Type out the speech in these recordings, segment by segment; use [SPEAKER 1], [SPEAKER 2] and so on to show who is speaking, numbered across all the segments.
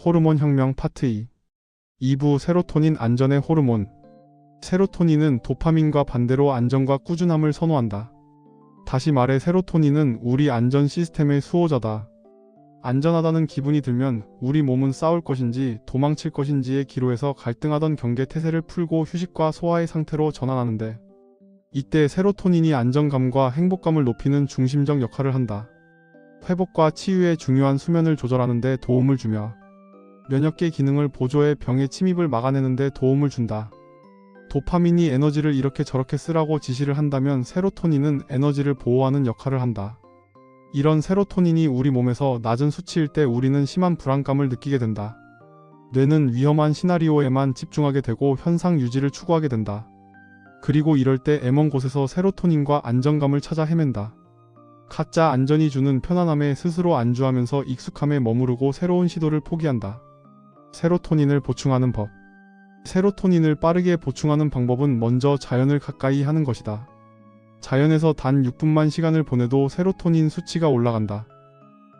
[SPEAKER 1] 호르몬 혁명 파트 2. 2부 세로토닌 안전의 호르몬. 세로토닌은 도파민과 반대로 안정과 꾸준함을 선호한다. 다시 말해 세로토닌은 우리 안전 시스템의 수호자다. 안전하다는 기분이 들면 우리 몸은 싸울 것인지 도망칠 것인지의 기로에서 갈등하던 경계 태세를 풀고 휴식과 소화의 상태로 전환하는데, 이때 세로토닌이 안정감과 행복감을 높이는 중심적 역할을 한다. 회복과 치유의 중요한 수면을 조절하는 데 도움을 주며 면역계 기능을 보조해 병의 침입을 막아내는 데 도움을 준다. 도파민이 에너지를 이렇게 저렇게 쓰라고 지시를 한다면 세로토닌은 에너지를 보호하는 역할을 한다. 이런 세로토닌이 우리 몸에서 낮은 수치일 때 우리는 심한 불안감을 느끼게 된다. 뇌는 위험한 시나리오에만 집중하게 되고 현상 유지를 추구하게 된다. 그리고 이럴 때 애먼 곳에서 세로토닌과 안정감을 찾아 헤맨다. 가짜 안전이 주는 편안함에 스스로 안주하면서 익숙함에 머무르고 새로운 시도를 포기한다. 세로토닌을 보충하는 법. 세로토닌을 빠르게 보충하는 방법은 먼저 자연을 가까이 하는 것이다. 자연에서 단 6분만 시간을 보내도 세로토닌 수치가 올라간다.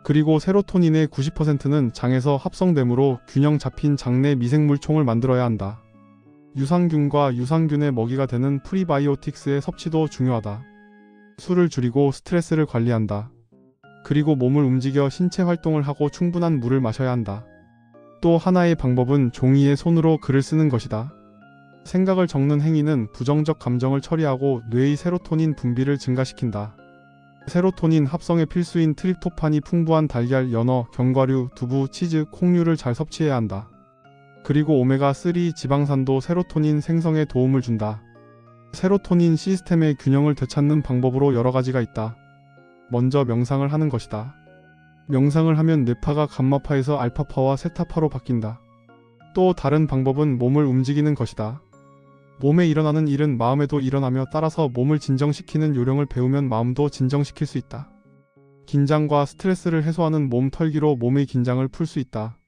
[SPEAKER 1] 그리고 세로토닌의 90%는 장에서 합성되므로 균형 잡힌 장내 미생물총을 만들어야 한다. 유산균과 유산균의 먹이가 되는 프리바이오틱스의 섭취도 중요하다. 술을 줄이고 스트레스를 관리한다. 그리고 몸을 움직여 신체 활동을 하고 충분한 물을 마셔야 한다. 또 하나의 방법은 종이에 손으로 글을 쓰는 것이다. 생각을 적는 행위는 부정적 감정을 처리하고 뇌의 세로토닌 분비를 증가시킨다. 세로토닌 합성에 필수인 트립토판이 풍부한 달걀, 연어, 견과류, 두부, 치즈, 콩류를 잘 섭취해야 한다. 그리고 오메가3 지방산도 세로토닌 생성에 도움을 준다. 세로토닌 시스템의 균형을 되찾는 방법으로 여러 가지가 있다. 먼저 명상을 하는 것이다. 명상을 하면 뇌파가 감마파에서 알파파와 세타파로 바뀐다. 또 다른 방법은 몸을 움직이는 것이다. 몸에 일어나는 일은 마음에도 일어나며 따라서 몸을 진정시키는 요령을 배우면 마음도 진정시킬 수 있다. 긴장과 스트레스를 해소하는 몸 털기로 몸의 긴장을 풀 수 있다.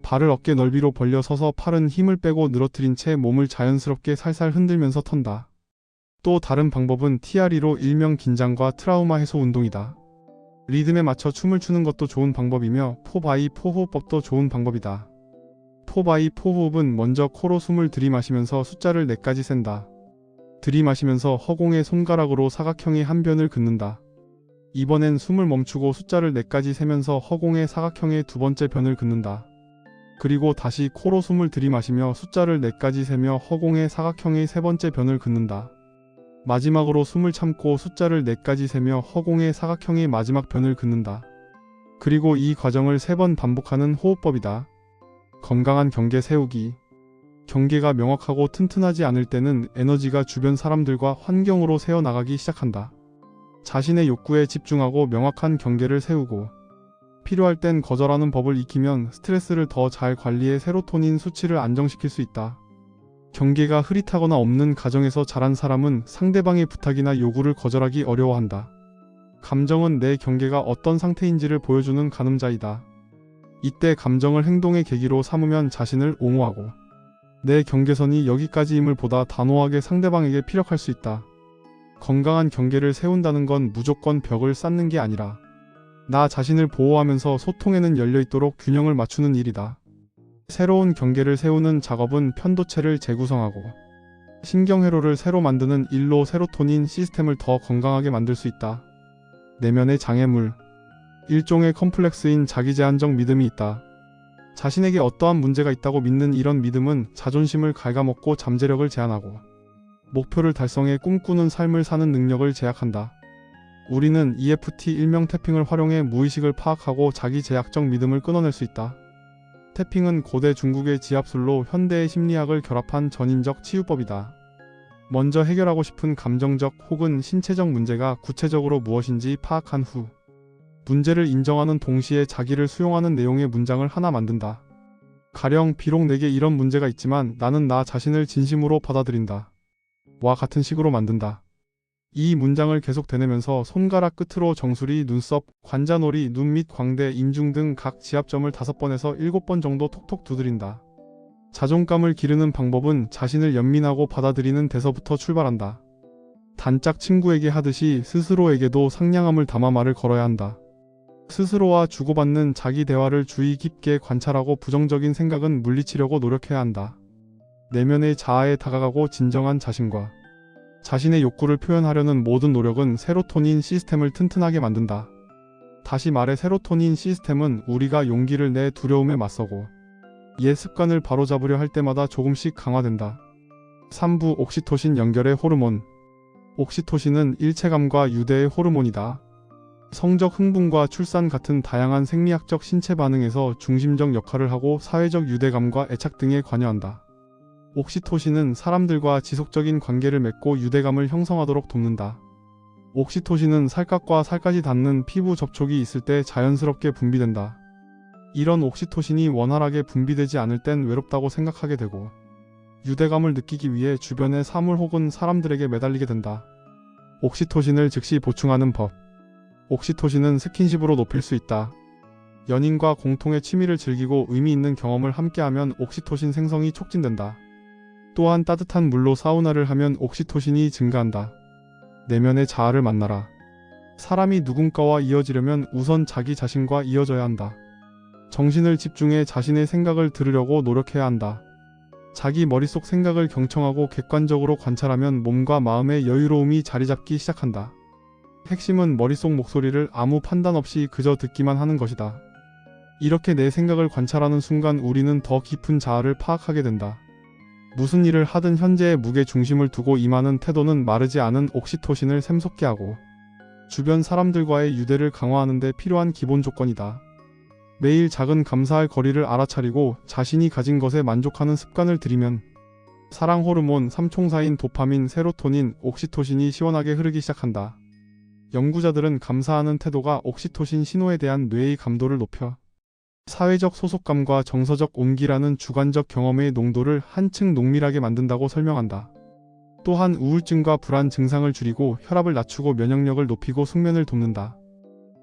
[SPEAKER 1] 발을 어깨 넓이로 벌려 서서 팔은 힘을 빼고 늘어뜨린 채 몸을 자연스럽게 살살 흔들면서 턴다. 또 다른 방법은 TRE로 일명 긴장과 트라우마 해소 운동이다. 리듬에 맞춰 춤을 추는 것도 좋은 방법이며 4x4 호흡법도 좋은 방법이다. 4x4 호흡은 먼저 코로 숨을 들이마시면서 숫자를 4까지 센다. 들이마시면서 허공에 손가락으로 사각형의 한 변을 긋는다. 이번엔 숨을 멈추고 숫자를 4까지 세면서 허공에 사각형의 두 번째 변을 긋는다. 그리고 다시 코로 숨을 들이마시며 숫자를 4까지 세며 허공에 사각형의 세 번째 변을 긋는다. 마지막으로 숨을 참고 숫자를 4까지 세며 허공에 사각형의 마지막 변을 긋는다. 그리고 이 과정을 3번 반복하는 호흡법이다. 건강한 경계 세우기. 경계가 명확하고 튼튼하지 않을 때는 에너지가 주변 사람들과 환경으로 새어나가기 시작한다. 자신의 욕구에 집중하고 명확한 경계를 세우고 필요할 땐 거절하는 법을 익히면 스트레스를 더 잘 관리해 세로토닌 수치를 안정시킬 수 있다. 경계가 흐릿하거나 없는 가정에서 자란 사람은 상대방의 부탁이나 요구를 거절하기 어려워한다. 감정은 내 경계가 어떤 상태인지를 보여주는 가늠자이다. 이때 감정을 행동의 계기로 삼으면 자신을 옹호하고 내 경계선이 여기까지임을 보다 단호하게 상대방에게 피력할 수 있다. 건강한 경계를 세운다는 건 무조건 벽을 쌓는 게 아니라 나 자신을 보호하면서 소통에는 열려있도록 균형을 맞추는 일이다. 새로운 경계를 세우는 작업은 편도체를 재구성하고 신경회로를 새로 만드는 일로 세로토닌 시스템을 더 건강하게 만들 수 있다. 내면의 장애물. 일종의 컴플렉스인 자기제한적 믿음이 있다. 자신에게 어떠한 문제가 있다고 믿는 이런 믿음은 자존심을 갉아먹고 잠재력을 제한하고 목표를 달성해 꿈꾸는 삶을 사는 능력을 제약한다. 우리는 EFT 일명 태핑을 활용해 무의식을 파악하고 자기제약적 믿음을 끊어낼 수 있다. 태핑은 고대 중국의 지압술로 현대의 심리학을 결합한 전인적 치유법이다. 먼저 해결하고 싶은 감정적 혹은 신체적 문제가 구체적으로 무엇인지 파악한 후 문제를 인정하는 동시에 자기를 수용하는 내용의 문장을 하나 만든다. 가령 비록 내게 이런 문제가 있지만 나는 나 자신을 진심으로 받아들인다. 와 같은 식으로 만든다. 이 문장을 계속 되뇌면서 손가락 끝으로 정수리, 눈썹, 관자놀이, 눈 밑 광대, 인중 등 각 지압점을 5번에서 7번 정도 톡톡 두드린다. 자존감을 기르는 방법은 자신을 연민하고 받아들이는 데서부터 출발한다. 단짝 친구에게 하듯이 스스로에게도 상냥함을 담아 말을 걸어야 한다. 스스로와 주고받는 자기 대화를 주의 깊게 관찰하고 부정적인 생각은 물리치려고 노력해야 한다. 내면의 자아에 다가가고 진정한 자신과 자신의 욕구를 표현하려는 모든 노력은 세로토닌 시스템을 튼튼하게 만든다. 다시 말해 세로토닌 시스템은 우리가 용기를 내 두려움에 맞서고 옛 습관을 바로잡으려 할 때마다 조금씩 강화된다. 3부 옥시토신 연결의 호르몬. 옥시토신은 일체감과 유대의 호르몬이다. 성적 흥분과 출산 같은 다양한 생리학적 신체 반응에서 중심적 역할을 하고 사회적 유대감과 애착 등에 관여한다. 옥시토신은 사람들과 지속적인 관계를 맺고 유대감을 형성하도록 돕는다. 옥시토신은 살갗과 살갗이 닿는 피부 접촉이 있을 때 자연스럽게 분비된다. 이런 옥시토신이 원활하게 분비되지 않을 땐 외롭다고 생각하게 되고 유대감을 느끼기 위해 주변의 사물 혹은 사람들에게 매달리게 된다. 옥시토신을 즉시 보충하는 법. 옥시토신은 스킨십으로 높일 수 있다. 연인과 공통의 취미를 즐기고 의미 있는 경험을 함께하면 옥시토신 생성이 촉진된다. 또한 따뜻한 물로 사우나를 하면 옥시토신이 증가한다. 내면의 자아를 만나라. 사람이 누군가와 이어지려면 우선 자기 자신과 이어져야 한다. 정신을 집중해 자신의 생각을 들으려고 노력해야 한다. 자기 머릿속 생각을 경청하고 객관적으로 관찰하면 몸과 마음의 여유로움이 자리잡기 시작한다. 핵심은 머릿속 목소리를 아무 판단 없이 그저 듣기만 하는 것이다. 이렇게 내 생각을 관찰하는 순간 우리는 더 깊은 자아를 파악하게 된다. 무슨 일을 하든 현재의 무게 중심을 두고 임하는 태도는 마르지 않은 옥시토신을 샘솟게 하고 주변 사람들과의 유대를 강화하는 데 필요한 기본 조건이다. 매일 작은 감사할 거리를 알아차리고 자신이 가진 것에 만족하는 습관을 들이면 사랑 호르몬 3총사인 도파민, 세로토닌, 옥시토신이 시원하게 흐르기 시작한다. 연구자들은 감사하는 태도가 옥시토신 신호에 대한 뇌의 감도를 높여 사회적 소속감과 정서적 온기라는 주관적 경험의 농도를 한층 농밀하게 만든다고 설명한다. 또한 우울증과 불안 증상을 줄이고 혈압을 낮추고 면역력을 높이고 숙면을 돕는다.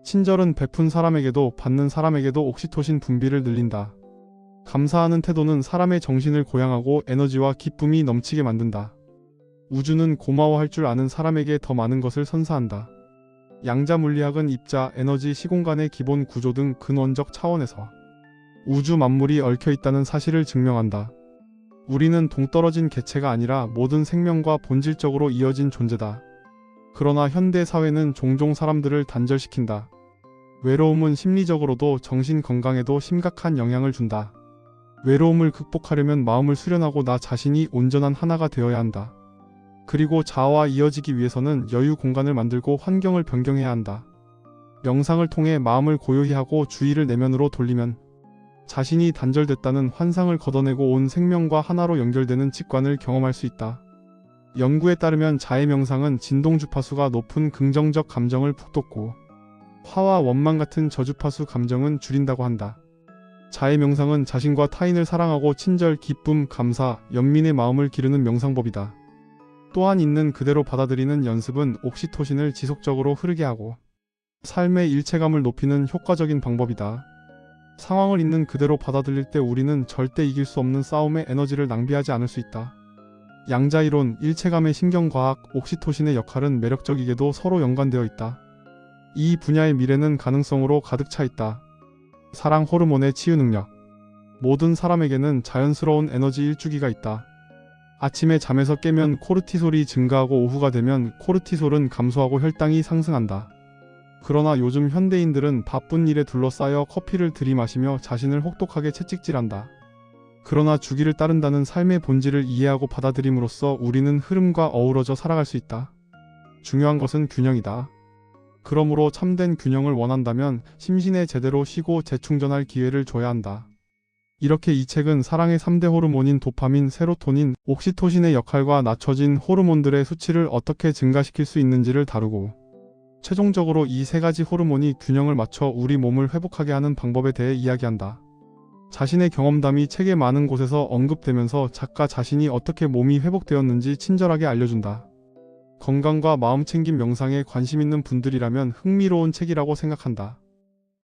[SPEAKER 1] 친절은 베푼 사람에게도 받는 사람에게도 옥시토신 분비를 늘린다. 감사하는 태도는 사람의 정신을 고양하고 에너지와 기쁨이 넘치게 만든다. 우주는 고마워할 줄 아는 사람에게 더 많은 것을 선사한다. 양자 물리학은 입자, 에너지, 시공간의 기본 구조 등 근원적 차원에서 우주 만물이 얽혀 있다는 사실을 증명한다. 우리는 동떨어진 개체가 아니라 모든 생명과 본질적으로 이어진 존재다. 그러나 현대 사회는 종종 사람들을 단절시킨다. 외로움은 심리적으로도 정신 건강에도 심각한 영향을 준다. 외로움을 극복하려면 마음을 수련하고 나 자신이 온전한 하나가 되어야 한다. 그리고 자아와 이어지기 위해서는 여유 공간을 만들고 환경을 변경해야 한다. 명상을 통해 마음을 고요히 하고 주의를 내면으로 돌리면 자신이 단절됐다는 환상을 걷어내고 온 생명과 하나로 연결되는 직관을 경험할 수 있다. 연구에 따르면 자해 명상은 진동 주파수가 높은 긍정적 감정을 북돋고 화와 원망 같은 저주파수 감정은 줄인다고 한다. 자해 명상은 자신과 타인을 사랑하고 친절, 기쁨, 감사, 연민의 마음을 기르는 명상법이다. 또한 있는 그대로 받아들이는 연습은 옥시토신을 지속적으로 흐르게 하고 삶의 일체감을 높이는 효과적인 방법이다. 상황을 있는 그대로 받아들일 때 우리는 절대 이길 수 없는 싸움에 에너지를 낭비하지 않을 수 있다. 양자이론, 일체감의 신경과학, 옥시토신의 역할은 매력적이게도 서로 연관되어 있다. 이 분야의 미래는 가능성으로 가득 차 있다. 사랑 호르몬의 치유 능력. 모든 사람에게는 자연스러운 에너지 일주기가 있다. 아침에 잠에서 깨면 코르티솔이 증가하고 오후가 되면 코르티솔은 감소하고 혈당이 상승한다. 그러나 요즘 현대인들은 바쁜 일에 둘러싸여 커피를 들이마시며 자신을 혹독하게 채찍질한다. 그러나 주기를 따른다는 삶의 본질을 이해하고 받아들임으로써 우리는 흐름과 어우러져 살아갈 수 있다. 중요한 것은 균형이다. 그러므로 참된 균형을 원한다면 심신에 제대로 쉬고 재충전할 기회를 줘야 한다. 이렇게 이 책은 사랑의 3대 호르몬인 도파민, 세로토닌, 옥시토신의 역할과 낮춰진 호르몬들의 수치를 어떻게 증가시킬 수 있는지를 다루고 최종적으로 이 세 가지 호르몬이 균형을 맞춰 우리 몸을 회복하게 하는 방법에 대해 이야기한다. 자신의 경험담이 책의 많은 곳에서 언급되면서 작가 자신이 어떻게 몸이 회복되었는지 친절하게 알려준다. 건강과 마음 챙김 명상에 관심 있는 분들이라면 흥미로운 책이라고 생각한다.